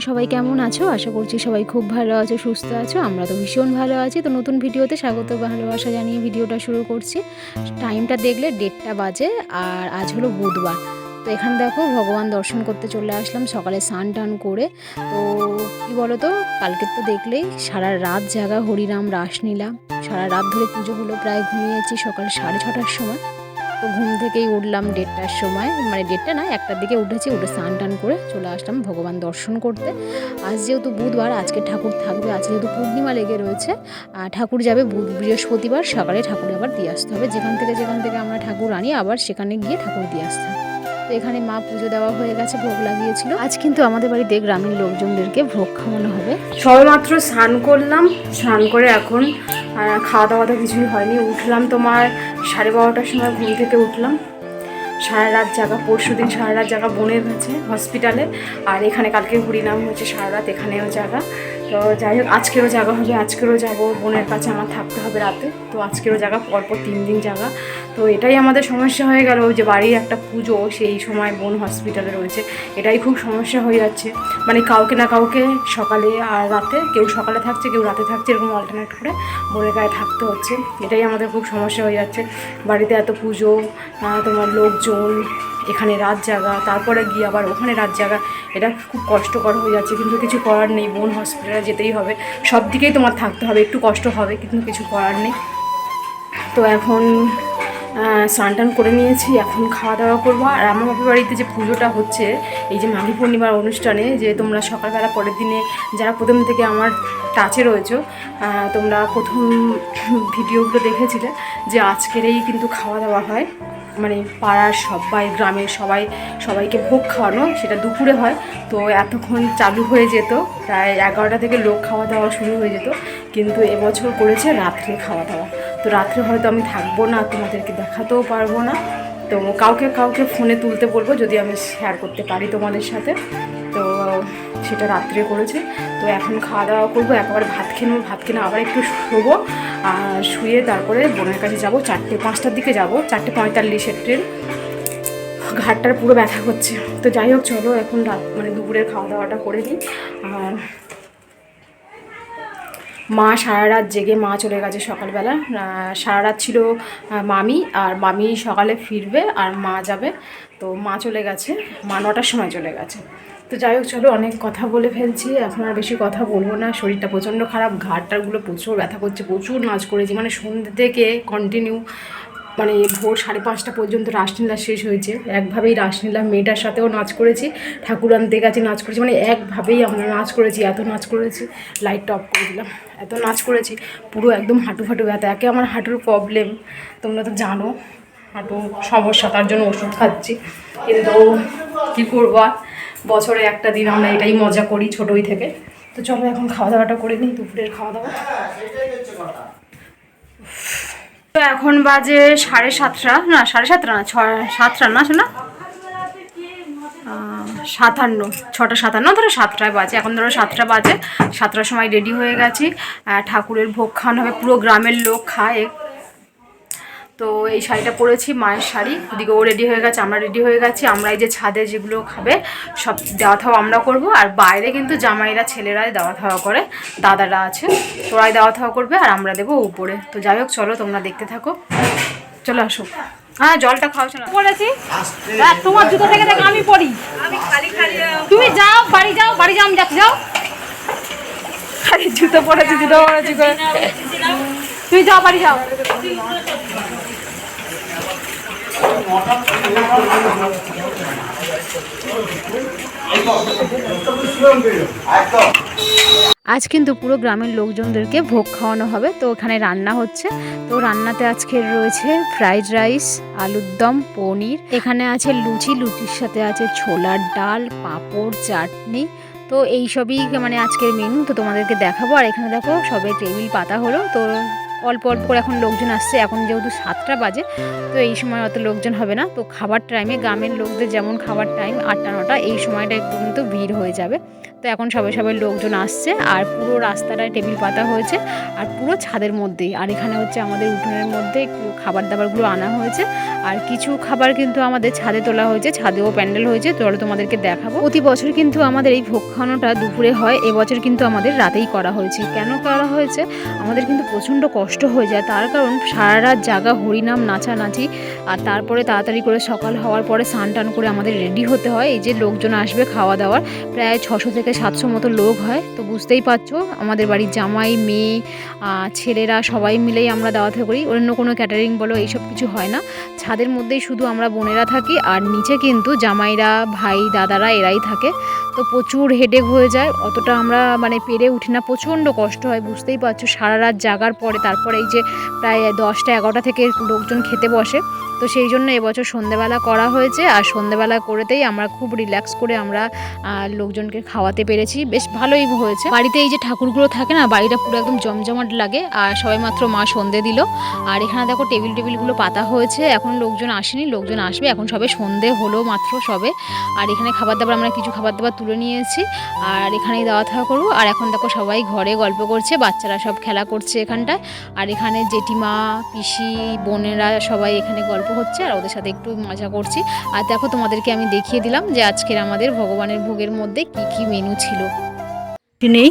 সবাই কেমন আছো? আশা করছি সবাই খুব ভালো আছো, সুস্থ আছো। আমরা তো ভীষণ ভালো আছি। তো নতুন ভিডিওতে স্বাগত, ভালোবাসা জানিয়ে ভিডিওটা শুরু করছি। টাইমটা দেখলে 1:30 বাজে, আর আজ হলো বুধবার। তো এখানে দেখো ভগবান দর্শন করতে চলে আসলাম সকালে স্নান টান করে। তো কি বলো তো, কালকে তো দেখলেই সারা রাত জাগা হরিনাম রাসলীলা, সারা রাত ধরে পুজো হলো। প্রায় ঘুমিয়েছি সকাল 6:30টার সময়। তো ঘুম থেকেই উঠলাম 1:30টার সময়, মানে 1:30 না, 1টার দিকে উঠেছি। উঠে স্নান টান করে চলে আসলাম ভগবান দর্শন করতে। আজ যেহেতু বুধবার, আজকে ঠাকুর থাকবে। আজ যেহেতু পূর্ণিমা লেগে রয়েছে, ঠাকুর যাবে বৃহস্পতিবার সকালে। ঠাকুর আবার দিয়ে আসতে হবে, যেখান থেকে আমরা ঠাকুর আনি, আবার সেখানে গিয়ে ঠাকুর দিয়ে আসতে হবে। তো এখানে মা পুজো দেওয়া হয়ে গেছে, ভোগ লাগিয়েছিল। আজ কিন্তু আমাদের বাড়িতে গ্রামীণ লোকজনদেরকে ভোগ খাওয়ানো হবে। সবেমাত্র স্নান করলাম, স্নান করে এখন খাওয়া দাওয়া তো কিছুই হয়নি। উঠলাম তোমার 12:30টার সময় ঘুম থেকে উঠলাম। সারা রাত জাগা, পরশু দিন সারা রাত জাগা বোনের কাছে হসপিটালে, আর এখানে কালকে হরিনাম হয়েছে সারা রাত, এখানেও জাগা। তো যাই হোক, আজকেরও জাগা হবে, আজকেরও যাবো বোনের কাছে, আমার থাকতে হবে রাতে। তো আজকেরও জাগা, পরপর 3 দিন জাগা। তো এটাই আমাদের সমস্যা হয়ে গেল, যে বাড়ির একটা পুজো, সেই সময় বোন হসপিটালে রয়েছে। এটাই খুব সমস্যা হয়ে যাচ্ছে, মানে কাউকে না কাউকে সকালে আর রাতে, কেউ সকালে থাকছে কেউ রাতে থাকছে, এরকম অল্টারনেট করে বোনের গায়ে থাকতে হচ্ছে। এটাই আমাদের খুব সমস্যা হয়ে যাচ্ছে। বাড়িতে এত পুজো, তোমার লোকজন, এখানে রাত জাগা, তারপরে গিয়ে আবার ওখানে রাত জাগা, এটা খুব কষ্টকর হয়ে যাচ্ছে। কিন্তু কিছু করার নেই, বোন হসপিটালে যেতেই হবে, সব দিকেই তোমার থাকতে হবে। একটু কষ্ট হবে, কিন্তু কিছু করার নেই। তো এখন স্নান টান করে নিয়েছি, এখন খাওয়া দাওয়া করবো। আর আমার বাপের বাড়িতে যে পুজোটা হচ্ছে, এই যে মাঘী পূর্ণিমার অনুষ্ঠানে, যে তোমরা সকালবেলা পরের দিনে যারা প্রথম থেকে আমার টাচে রয়েছো, তোমরা প্রথম ভিডিওগুলো দেখেছিলে, যে আজকেরই কিন্তু খাওয়া দাওয়া হয়, মানে পাড়ার সবাই, গ্রামের সবাইকে ভোগ খাওয়ানো, সেটা দুপুরে হয়। তো এতক্ষণ চালু হয়ে যেত, প্রায় 11টা থেকে লোক খাওয়া দাওয়া শুরু হয়ে যেত। কিন্তু এবছর করেছে রাত্রে খাওয়া দাওয়া। তো রাত্রে হয়তো আমি থাকবো না, তোমাদেরকে দেখাতেও পারবো না। তো কাউকে ফোনে তুলতে বলবো, যদি আমি শেয়ার করতে পারি তোমাদের সাথে। তো সেটা রাত্রে করেছে। তো এখন খাওয়া দাওয়া করবো, একেবারে ভাত খেয়ে নেবো। ভাত খেয়ে আবার একটু শোবো, আর শুয়ে তারপরে বোনের কাছে যাবো। 4:05টার দিকে যাবো, 4:45-এর ট্রেন। ঘাটটার পুরো ব্যথা করছে। তো যাই হোক, চলো এখন রাত, মানে দুপুরের খাওয়া দাওয়াটা করে নিই। আর মা সারা রাত জেগে, মা চলে গেছে সকালবেলা। সারা রাত ছিল মামি, আর মামি সকালে ফিরবে আর মা যাবে। তো মা চলে গেছে, মা 9টার সময় চলে গেছে। তো যাই হোক, চলো, অনেক কথা বলে ফেলছি, এখন আর বেশি কথা বলবো না। শরীরটা প্রচণ্ড খারাপ, ঘাটটারগুলো প্রচুর ব্যথা করছে। প্রচুর নাচ করেছি, মানে সন্ধ্যে থেকে কন্টিনিউ, মানে ভোর 5:30 পর্যন্ত রাসলীলা শেষ হয়েছে। একভাবেই রাসলীলা, মেয়েটার সাথেও নাচ করেছি, ঠাকুর আনতে গেছে নাচ করেছি, মানে একভাবেই আমরা নাচ করেছি। এত নাচ করেছি, লাইটটা অফ করে দিলাম, এত নাচ করেছি, পুরো একদম হাঁটু ব্যথা। একে আমার হাঁটুর প্রবলেম, তোমরা তো জানো, হাঁটু সমস্যা, তার জন্য ওষুধ খাচ্ছি। কিন্তু কী করবো আর, বছরে একটা দিন আমরা এটাই মজা করি ছোটোই থেকে। তো চলো এখন খাওয়া দাওয়াটা করে নিই, দুপুরের খাওয়া দাওয়া। তো এখন বাজে 7:30, না 7:30 না, 7টা না, শোনা 57, 6:57, ধরো 7টায় বাজে। এখন ধরো 7টা বাজে, 7টার সময় রেডি হয়ে গেছি। ঠাকুরের ভোগ খাওয়ানো হবে, পুরো গ্রামের লোক খায়। তো এই শাড়িটা পরেছি, মায়ের শাড়ি। ওদিকে ও রেডি হয়ে গেছে, আমরা রেডি হয়ে গেছি। আমরা এই যে ছাদে যেগুলো খাবে সব দেওয়া থাওয়া আমরা করবো, আর বাইরে কিন্তু জামাইরা, ছেলেরাই দেওয়া থাওয়া করে, দাদারা আছে, তোরাই দেওয়া থাওয়া করবে, আর আমরা দেবো উপরে। তো যাই হোক, চলো তোমরা দেখতে থাকো, চলো আসো। হ্যাঁ, জলটা খাও। শোনা পড়েছি, তোমার জুতো থেকে দেখে আমি পড়ি। তুমি যাও, বাড়ি যাও, আমি যাচ্ছি, যাও। খালি জুতো পড়েছি, তুমি যাও, বাড়ি যাও। আজ কিন্তু পুরো গ্রামের লোকজনদেরকে ভোগ খাওয়ানো হবে। তো ওখানে রান্না হচ্ছে। তো রান্নাতে আজকে রয়েছে ফ্রাইড রাইস, আলুর দম, পনির, এখানে আছে লুচি, লুচির সাথে আছে ছোলার ডাল, পাঁপড়, চাটনি। তো এইসবই মানে আজকের মেনু। তো তোমাদেরকে দেখাবো। আর এখানে দেখো সবে টেবিল পাতা হলো। তো অল্প অল্প করে এখন লোকজন আসছে। এখন যেহেতু 7টা বাজে, তো এই সময় অত লোকজন হবে না। তো খাবার টাইমে গ্রামের লোকদের যেমন খাবার টাইম 8টা 9টা, এই সময়টা একটু কিন্তু ভিড় হয়ে যাবে। তো এখন সবাই লোকজন আসছে, আর পুরো রাস্তাটায় টেবিল পাতা হয়েছে, আর পুরো ছাদের মধ্যেই। আর এখানে হচ্ছে আমাদের উঠোনের মধ্যে একটু খাবার দাবারগুলো আনা হয়েছে, আর কিছু খাবার কিন্তু আমাদের ছাদে তোলা হয়েছে, ছাদেও প্যান্ডেল হয়েছে, চলো তোমাদেরকে দেখাবো। প্রতি বছর কিন্তু আমাদের এই ভোগ খাওয়ানোটা দুপুরে হয়, এবছর কিন্তু আমাদের রাতেই করা হয়েছে। কেন করা হয়েছে? আমাদের কিন্তু প্রচণ্ড কষ্ট হয়ে যায়, তার কারণ সারা রাত জাগা, হরিনাম, নাচানাচি, আর তারপরে তাড়াতাড়ি করে সকাল হওয়ার পরে স্নান টান করে আমাদের রেডি হতে হয়। এই যে লোকজন আসবে খাওয়া দাওয়ার, প্রায় 600 থেকে 700 মতো লোক হয়। তো বুঝতেই পারছো আমাদের বাড়ির জামাই, মেয়ে, ছেলেরা সবাই মিলেই আমরা দাওয়াত করি। অন্য কোনো ক্যাটারিং বলো এইসব কিছু হয় না। ছাদের মধ্যেই শুধু আমরা বোনেরা থাকি, আর নিচে কিন্তু জামাইরা, ভাই, দাদারা এরাই থাকে। তো প্রচুর হেডেক হয়ে যায়, অতটা আমরা মানে পেরে উঠি না, প্রচণ্ড কষ্ট হয়। বুঝতেই পারছো সারা রাত জাগার পরে তারপরে এই যে প্রায় 10টা 11টা থেকে লোকজন খেতে বসে। তো সেই জন্য এবছর সন্ধ্যেবেলা করা হয়েছে, আর সন্ধ্যেবেলা করেতেই আমরা খুব রিল্যাক্স করে আমরা লোকজনকে খাওয়াতে পেরেছি, বেশ ভালোই হয়েছে। বাড়িতে এই যে ঠাকুরগুলো থাকে না, বাড়িটা পুরো একদম জমজমাট লাগে। আর সবাই মাত্র মা সন্ধে দিল, আর এখানে দেখো টেবিলগুলো পাতা হয়েছে, এখন লোকজন আসেনি, লোকজন আসবে। এখন সবে সন্ধে হলো মাত্র সবে। আর এখানে খাবার দাবার আমরা কিছু খাবার দাবার তুলে নিয়েছি, আর এখানেই দাওয়া থাওয়া করবো। আর এখন দেখো সবাই ঘরে গল্প করছে, বাচ্চারা সব খেলা করছে এখানটায়, আর এখানে জেঠিমা, পিসি, বোনেরা সবাই এখানে গল্প হচ্ছে, আর ওদের সাথে একটু মজা করছি। আর দেখো তোমাদেরকে আমি দেখিয়ে দিলাম যে আজকের আমাদের ভগবানের ভোগের মধ্যে কি কি মেনু ছিল। নেই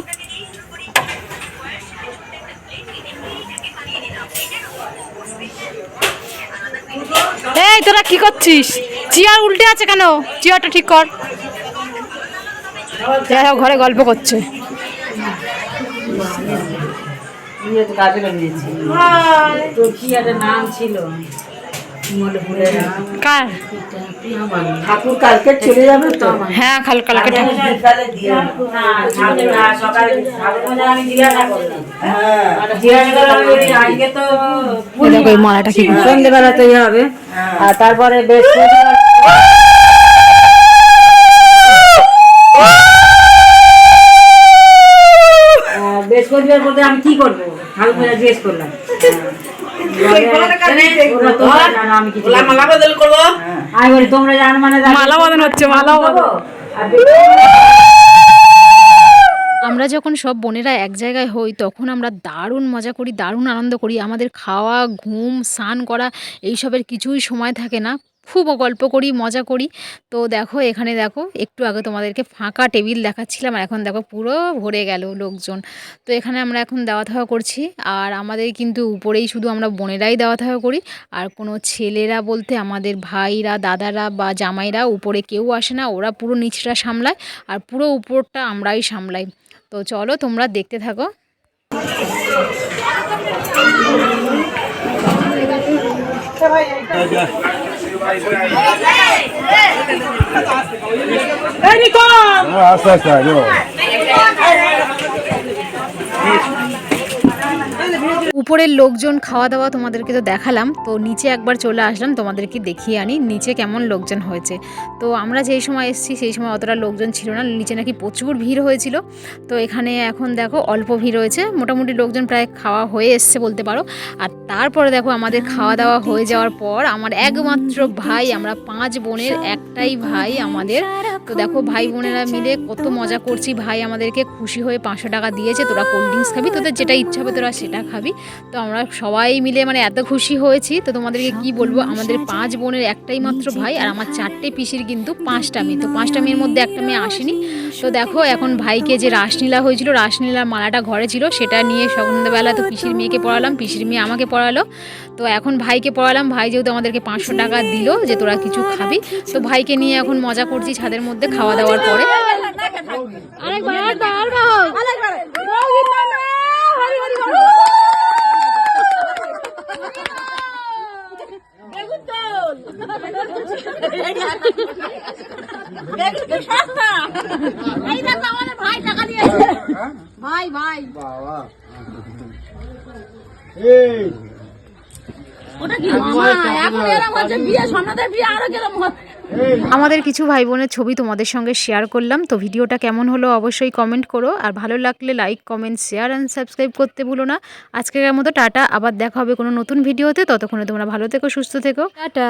এই তোরা কি করছিস? চেয়ার উল্টে আছে কেন? চেয়ারটা ঠিক কর। ঘরে গল্প করছে। নাম ছিল কার? ঠাকুর কালকে চলে যাবে তো। হ্যাঁ কালকে মালাটা কি সন্ধ্যেবেলাতেই হবে। আর তারপরে বৃহস্পতিবার বলতে আমি কি করবো? ঠাকুর জিজ্ঞেস করলাম। তোমরা জানো মানে মালা বদল হচ্ছে, মালা বদল। আমরা যখন সব বোনেরা এক জায়গায় হই তখন আমরা দারুণ মজা করি, দারুণ আনন্দ করি। আমাদের খাওয়া, ঘুম, স্নান করা এইসবের কিছুই সময় থাকে না, খুব গল্প করি, মজা করি। তো দেখো এখানে দেখো একটু আগে তোমাদেরকে ফাঁকা টেবিল দেখাচ্ছিলাম, আর এখন দেখো পুরো ভরে গেল লোকজন। তো এখানে আমরা এখন দেওয়া থাওয়া করছি, আর আমাদের কিন্তু উপরেই শুধু আমরা বোনেরাই দেওয়া থাওয়া করি, আর কোনো ছেলেরা বলতে আমাদের ভাইরা, দাদারা বা জামাইরা উপরে কেউ আসে না, ওরা পুরো নিচটা সামলায়, আর পুরো উপরটা আমরাই সামলাই। তো চলো তোমরা দেখতে থাকো। আস্তে আস্তে উপরের লোকজন খাওয়া দাওয়া তোমাদেরকে তো দেখালাম, তো নিচে একবার চলে আসলাম তোমাদেরকে দেখিয়ে আনি নিচে কেমন লোকজন হয়েছে। তো আমরা যেই সময় এসেছি সেই সময় অতটা লোকজন ছিল না, নিচে নাকি প্রচুর ভিড় হয়েছিল। তো এখানে এখন দেখো অল্প ভিড় হয়েছে, মোটামুটি লোকজন প্রায় খাওয়া হয়ে এসছে বলতে পারো। আর তারপরে দেখো আমাদের খাওয়া দাওয়া হয়ে যাওয়ার পর আমার একমাত্র ভাই, আমরা 5 বোনের একটাই ভাই আমাদের। তো দেখো ভাই বোনেরা মিলে কত মজা করছি, ভাই আমাদেরকে খুশি হয়ে 500 টাকা দিয়েছে, তোরা কোল্ড ড্রিঙ্কস খাবি, তোদের যেটা ইচ্ছা হবে তোরা সেটা খাবি। তো আমরা সবাই মিলে মানে এত খুশি হয়েছি, তো তোমাদেরকে কি বলবো, আমাদের 5 বোনের একটাই মাত্র ভাই, আর আমার 4টে পিসির কিন্তু 5টা মেয়ে। তো 5টা মেয়ের মধ্যে একটা মেয়ে আসেনি। তো দেখো এখন ভাইকে যে রাসলীলা হয়েছিল, রাসলীলার মালাটা ঘরে ছিল, সেটা নিয়ে সন্ধ্যাবেলা তো পিসির মেয়েকে পড়ালাম, পিসির মেয়ে আমাকে পড়ালো। তো এখন ভাইকে পড়ালাম, ভাই যেহেতু আমাদেরকে 500 টাকা দিল যে তোরা কিছু খাবি, তো ভাইকে নিয়ে এখন মজা করছি ছাদের মধ্যে খাওয়া দাওয়ার পরে। ভাই আমাদের কিছু ভাই বোনের ছবি তোমাদের সঙ্গে শেয়ার করলাম। তো ভিডিওটা কেমন হলো অবশ্যই কমেন্ট করো, আর ভালো লাগলে like, comment, share and subscribe করতে ভুলো না। আজকের মতো টাটা, আবার দেখা হবে কোনো নতুন ভিডিওতে। ততক্ষণে তোমরা ভালো থেকো, সুস্থ থেকো, টাটা।